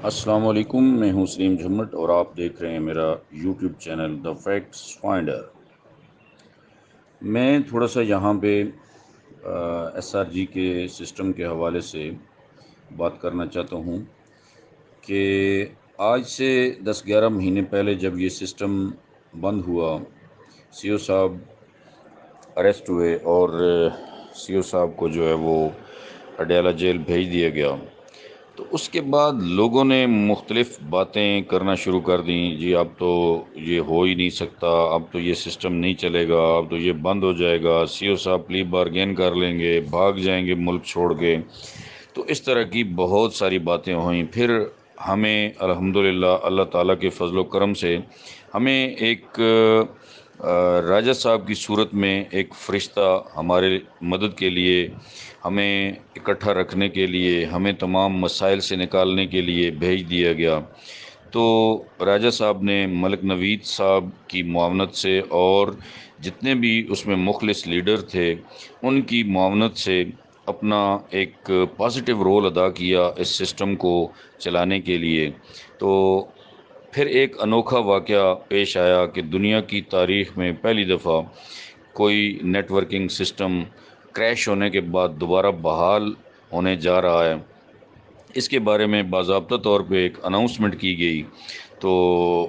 السلام علیکم، میں ہوں سلیم جھمٹ اور آپ دیکھ رہے ہیں میرا YouTube channel the facts finder. میں تھوڑا سا یہاں پہ ایس آر جی کے سسٹم کے حوالے سے بات کرنا چاہتا ہوں کہ آج سے 10-11 مہینے پہلے جب یہ سسٹم بند ہوا، سی او صاحب اریسٹ ہوئے اور سی او صاحب کو جو ہے وہ اڈیالہ جیل بھیج دیا گیا، تو اس کے بعد لوگوں نے مختلف باتیں کرنا شروع کر دیں۔ جی اب تو یہ ہو ہی نہیں سکتا، اب تو یہ سسٹم نہیں چلے گا، اب تو یہ بند ہو جائے گا، سی او صاحب پلی بارگین کر لیں گے، بھاگ جائیں گے ملک چھوڑ کے۔ تو اس طرح کی بہت ساری باتیں ہوئیں۔ پھر ہمیں الحمدللہ اللہ تعالیٰ کے فضل و کرم سے ہمیں ایک راجہ صاحب کی صورت میں ایک فرشتہ ہمارے مدد کے لیے، ہمیں اکٹھا رکھنے کے لیے، ہمیں تمام مسائل سے نکالنے کے لیے بھیج دیا گیا۔ تو راجہ صاحب نے ملک نوید صاحب کی معاونت سے اور جتنے بھی اس میں مخلص لیڈر تھے ان کی معاونت سے اپنا ایک پازیٹیو رول ادا کیا اس سسٹم کو چلانے کے لیے۔ تو پھر ایک انوکھا واقعہ پیش آیا کہ دنیا کی تاریخ میں پہلی دفعہ کوئی نیٹ ورکنگ سسٹم کریش ہونے کے بعد دوبارہ بحال ہونے جا رہا ہے۔ اس کے بارے میں باضابطہ طور پہ ایک اناؤنسمنٹ کی گئی، تو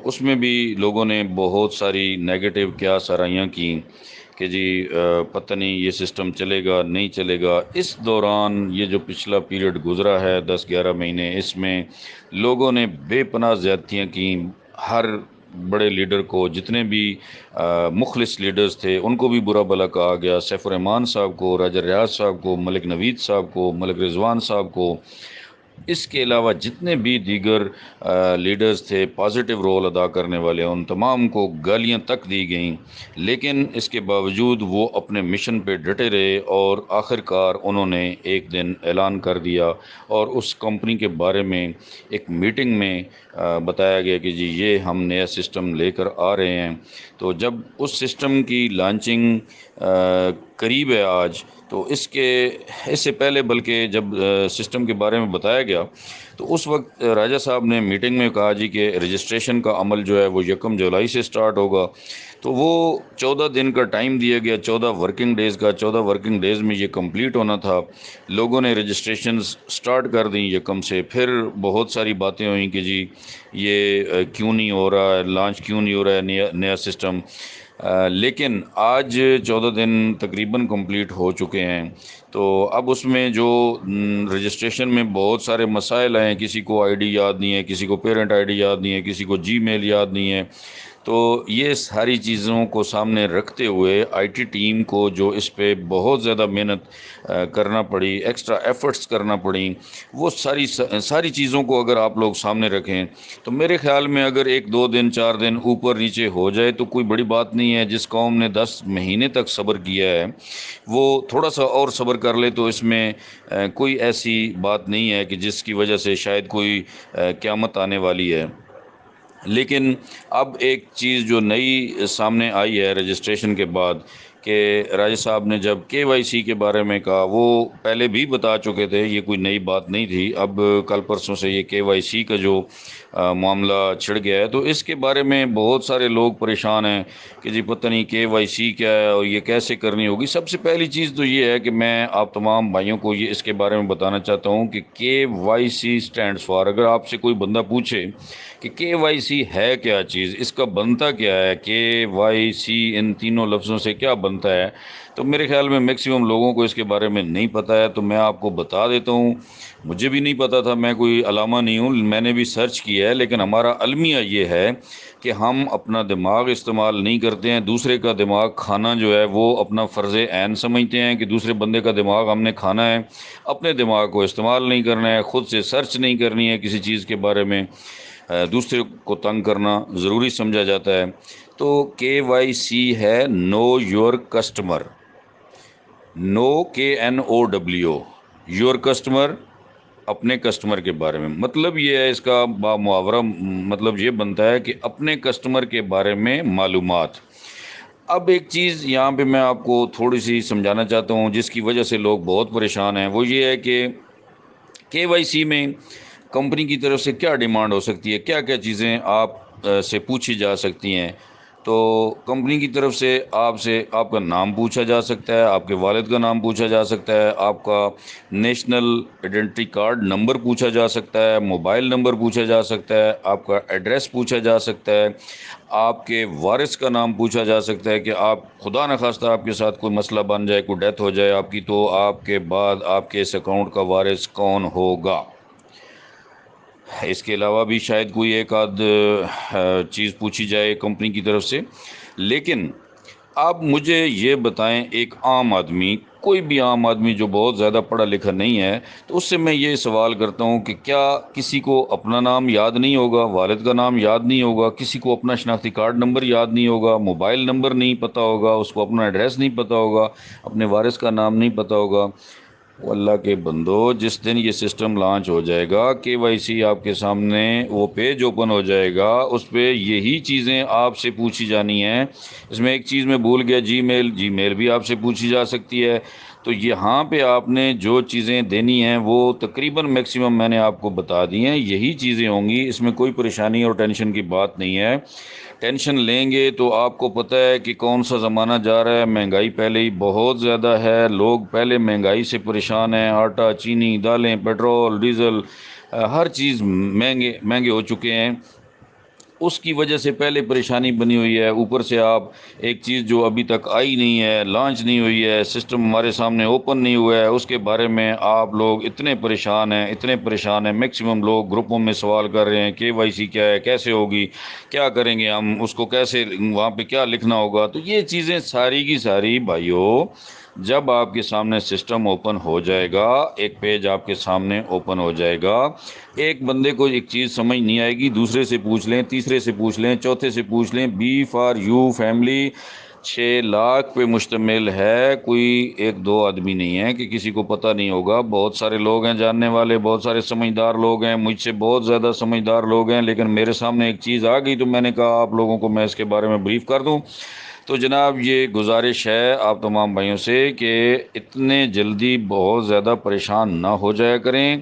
اس میں بھی لوگوں نے بہت ساری نیگیٹو کیا سرائیاں کیں کہ جی پتہ نہیں یہ سسٹم چلے گا نہیں چلے گا۔ اس دوران یہ جو پچھلا پیریڈ گزرا ہے 10-11 مہینے، اس میں لوگوں نے بے پناہ زیادتیاں کیں۔ ہر بڑے لیڈر کو، جتنے بھی مخلص لیڈرز تھے ان کو بھی برا بھلا کہا گیا، سیف الرحمان صاحب کو، راجہ ریاض صاحب کو، ملک نوید صاحب کو، ملک رضوان صاحب کو، اس کے علاوہ جتنے بھی دیگر لیڈرز تھے پازیٹیو رول ادا کرنے والے، ان تمام کو گالیاں تک دی گئیں۔ لیکن اس کے باوجود وہ اپنے مشن پہ ڈٹے رہے اور آخر کار انہوں نے ایک دن اعلان کر دیا اور اس کمپنی کے بارے میں ایک میٹنگ میں بتایا گیا کہ جی یہ ہم نیا سسٹم لے کر آ رہے ہیں۔ تو جب اس سسٹم کی لانچنگ قریب ہے آج، تو اس سے پہلے بلکہ جب سسٹم کے بارے میں بتایا گیا تو اس وقت راجہ صاحب نے میٹنگ میں کہا جی کہ رجسٹریشن کا عمل جو ہے وہ 1 جولائی سے سٹارٹ ہوگا۔ تو وہ 14 دن کا ٹائم دیا گیا، 14 ورکنگ ڈیز کا، 14 ورکنگ ڈیز میں یہ کمپلیٹ ہونا تھا۔ لوگوں نے رجسٹریشنز سٹارٹ کر دیں 1 سے۔ پھر بہت ساری باتیں ہوئیں کہ جی یہ کیوں نہیں ہو رہا ہے، لانچ کیوں نہیں ہو رہا ہے نیا سسٹم۔ لیکن آج 14 دن تقریباً کمپلیٹ ہو چکے ہیں۔ تو اب اس میں جو رجسٹریشن میں بہت سارے مسائل ہیں، کسی کو آئی ڈی یاد نہیں ہے، کسی کو پیرنٹ آئی ڈی یاد نہیں ہے، کسی کو جی میل یاد نہیں ہے۔ تو یہ ساری چیزوں کو سامنے رکھتے ہوئے آئی ٹی ٹیم کو جو اس پہ بہت زیادہ محنت کرنا پڑی، ایکسٹرا ایفرٹس کرنا پڑیں، وہ ساری چیزوں کو اگر آپ لوگ سامنے رکھیں تو میرے خیال میں اگر 1 2 دن 4 دن اوپر نیچے ہو جائے تو کوئی بڑی بات نہیں ہے۔ جس قوم نے 10 مہینے تک صبر کیا ہے وہ تھوڑا سا اور صبر کر لے تو اس میں کوئی ایسی بات نہیں ہے کہ جس کی وجہ سے شاید کوئی قیامت آنے والی ہے۔ لیکن اب ایک چیز جو نئی سامنے آئی ہے رجسٹریشن کے بعد کہ راجہ صاحب نے جب کے وائی سی کے بارے میں کہا، وہ پہلے بھی بتا چکے تھے، یہ کوئی نئی بات نہیں تھی۔ اب کل پرسوں سے یہ کے وائی سی کا جو معاملہ چھڑ گیا ہے، تو اس کے بارے میں بہت سارے لوگ پریشان ہیں کہ جی پتہ نہیں کے وائی سی کیا ہے اور یہ کیسے کرنی ہوگی۔ سب سے پہلی چیز تو یہ ہے کہ میں آپ تمام بھائیوں کو یہ اس کے بارے میں بتانا چاہتا ہوں کہ کے وائی سی اسٹینڈس فار، اگر آپ سے کوئی بندہ پوچھے کہ کے وائی سی ہے کیا چیز، اس کا بنتا کیا ہے، کے وائی سی ان تینوں لفظوں سے کیا بنتا ہے، تو میرے خیال میں میکسیمم لوگوں کو اس کے بارے میں نہیں پتہ ہے۔ تو میں آپ کو بتا دیتا ہوں، مجھے بھی نہیں پتا تھا، میں کوئی علامہ نہیں ہوں، میں نے بھی سرچ کیا ہے، لیکن ہمارا المیہ یہ ہے کہ ہم اپنا دماغ استعمال نہیں کرتے ہیں، دوسرے کا دماغ کھانا جو ہے وہ اپنا فرض عین سمجھتے ہیں کہ دوسرے بندے کا دماغ ہم نے کھانا ہے، اپنے دماغ کو استعمال نہیں کرنا ہے، خود سے سرچ نہیں کرنی ہے کسی چیز کے بارے میں، دوسرے کو تنگ کرنا ضروری سمجھا جاتا ہے۔ تو کے وائی سی ہے know your customer, know KNOW، your customer, اپنے کسٹمر کے بارے میں۔ مطلب یہ ہے، اس کا محاورہ مطلب یہ بنتا ہے کہ اپنے کسٹمر کے بارے میں معلومات۔ اب ایک چیز یہاں پہ میں آپ کو تھوڑی سی سمجھانا چاہتا ہوں جس کی وجہ سے لوگ بہت پریشان ہیں، وہ یہ ہے کہ کے وائی سی میں کمپنی کی طرف سے کیا ڈیمانڈ ہو سکتی ہے، کیا کیا چیزیں آپ سے پوچھی جا سکتی ہیں؟ تو کمپنی کی طرف سے آپ کا نام پوچھا جا سکتا ہے، آپ کے والد کا نام پوچھا جا سکتا ہے، آپ کا نیشنل آئیڈینٹی کارڈ نمبر پوچھا جا سکتا ہے، موبائل نمبر پوچھا جا سکتا ہے، آپ کا ایڈریس پوچھا جا سکتا ہے، آپ کے وارث کا نام پوچھا جا سکتا ہے کہ آپ خدا نخواستہ آپ کے ساتھ کوئی مسئلہ بن جائے، کوئی ڈیتھ ہو جائے آپ کی، تو آپ کے بعد آپ کے اس اکاؤنٹ کا وارث کون ہوگا۔ اس کے علاوہ بھی شاید کوئی ایک آدھ چیز پوچھی جائے کمپنی کی طرف سے۔ لیکن آپ مجھے یہ بتائیں، ایک عام آدمی، کوئی بھی عام آدمی جو بہت زیادہ پڑھا لکھا نہیں ہے، تو اس سے میں یہ سوال کرتا ہوں کہ کیا کسی کو اپنا نام یاد نہیں ہوگا، والد کا نام یاد نہیں ہوگا، کسی کو اپنا شناختی کارڈ نمبر یاد نہیں ہوگا، موبائل نمبر نہیں پتہ ہوگا، اس کو اپنا ایڈریس نہیں پتہ ہوگا، اپنے وارث کا نام نہیں پتہ ہوگا؟ وہ اللہ کے بندو، جس دن یہ سسٹم لانچ ہو جائے گا، KYC آپ کے سامنے وہ پیج اوپن ہو جائے گا، اس پہ یہی چیزیں آپ سے پوچھی جانی ہیں۔ اس میں ایک چیز میں بھول گیا، جی میل بھی آپ سے پوچھی جا سکتی ہے۔ تو یہاں پہ آپ نے جو چیزیں دینی ہیں وہ تقریباً میکسیمم میں نے آپ کو بتا دی ہیں، یہی چیزیں ہوں گی، اس میں کوئی پریشانی اور ٹینشن کی بات نہیں ہے۔ ٹینشن لیں گے تو آپ کو پتہ ہے کہ کون سا زمانہ جا رہا ہے، مہنگائی پہلے ہی بہت زیادہ ہے، لوگ پہلے مہنگائی سے پریشان ہیں، آٹا، چینی، دالیں، پیٹرول، ڈیزل، ہر چیز مہنگے ہو چکے ہیں، اس کی وجہ سے پہلے پریشانی بنی ہوئی ہے۔ اوپر سے آپ ایک چیز جو ابھی تک آئی نہیں ہے، لانچ نہیں ہوئی ہے، سسٹم ہمارے سامنے اوپن نہیں ہوا ہے، اس کے بارے میں آپ لوگ اتنے پریشان ہیں، میکسیمم لوگ گروپوں میں سوال کر رہے ہیں KYC کیا ہے، کیسے ہوگی، کیا کریں گے ہم اس کو، کیسے وہاں پہ کیا لکھنا ہوگا؟ تو یہ چیزیں ساری کی ساری بھائیوں، جب آپ کے سامنے سسٹم اوپن ہو جائے گا، ایک پیج آپ کے سامنے اوپن ہو جائے گا، ایک بندے کو ایک چیز سمجھ نہیں آئے گی، دوسرے سے پوچھ لیں، تیسرے سے پوچھ لیں، چوتھے سے پوچھ لیں، B4U فیملی 6 لاکھ پہ مشتمل ہے، کوئی ایک دو آدمی نہیں ہے کہ کسی کو پتہ نہیں ہوگا، بہت سارے لوگ ہیں جاننے والے، بہت سارے سمجھدار لوگ ہیں، مجھ سے بہت زیادہ سمجھدار لوگ ہیں، لیکن میرے سامنے ایک چیز آ گئی تو میں نے کہا آپ لوگوں کو میں اس کے بارے میں بریف کر دوں۔ تو جناب یہ گزارش ہے آپ تمام بھائیوں سے کہ اتنے جلدی بہت زیادہ پریشان نہ ہو جایا کریں،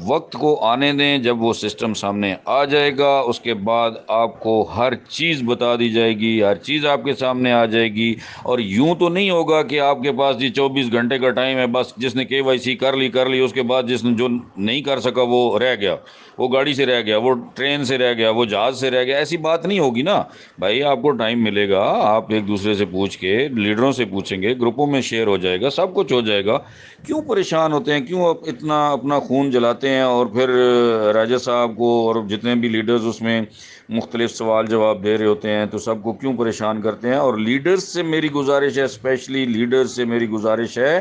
وقت کو آنے دیں، جب وہ سسٹم سامنے آ جائے گا اس کے بعد آپ کو ہر چیز بتا دی جائے گی، ہر چیز آپ کے سامنے آ جائے گی۔ اور یوں تو نہیں ہوگا کہ آپ کے پاس جی 24 گھنٹے کا ٹائم ہے، بس جس نے KYC کر لی، اس کے بعد جس نے جو نہیں کر سکا وہ رہ گیا، وہ گاڑی سے رہ گیا، وہ ٹرین سے رہ گیا، وہ جہاز سے رہ گیا، ایسی بات نہیں ہوگی نا بھائی۔ آپ کو ٹائم ملے گا، آپ ایک دوسرے سے پوچھ کے، لیڈروں سے پوچھیں گے، گروپوں میں شیئر ہو جائے گا، سب کچھ ہو جائے گا۔ کیوں پریشان ہوتے ہیں، کیوں اتنا اپنا خون جلاتے ہیں؟ اور پھر راجہ صاحب کو اور جتنے بھی لیڈرز اس میں مختلف سوال جواب دے رہے ہوتے ہیں تو سب کو کیوں پریشان کرتے ہیں؟ اور لیڈرز سے میری گزارش ہے، اسپیشلی لیڈرز سے میری گزارش ہے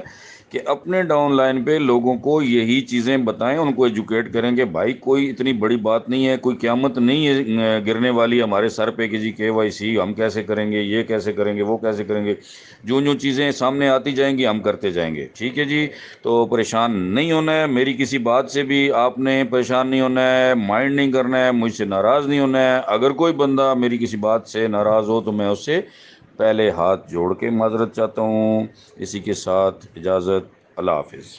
کہ اپنے ڈاؤن لائن پہ لوگوں کو یہی چیزیں بتائیں، ان کو ایجوکیٹ کریں کہ بھائی کوئی اتنی بڑی بات نہیں ہے، کوئی قیامت نہیں ہے گرنے والی ہمارے سر پہ کہ جی KYC ہم کیسے کریں گے، یہ کیسے کریں گے، وہ کیسے کریں گے۔ جو چیزیں سامنے آتی جائیں گی ہم کرتے جائیں گے، ٹھیک ہے جی؟ تو پریشان نہیں ہونا ہے، میری کسی بات سے بھی آپ نے پریشان نہیں ہونا ہے، مائنڈ نہیں کرنا ہے، مجھ سے ناراض نہیں ہونا ہے۔ اگر کوئی بندہ میری کسی بات سے ناراض ہو تو میں اس سے پہلے ہاتھ جوڑ کے معذرت چاہتا ہوں۔ اسی کے ساتھ اجازت، اللہ حافظ۔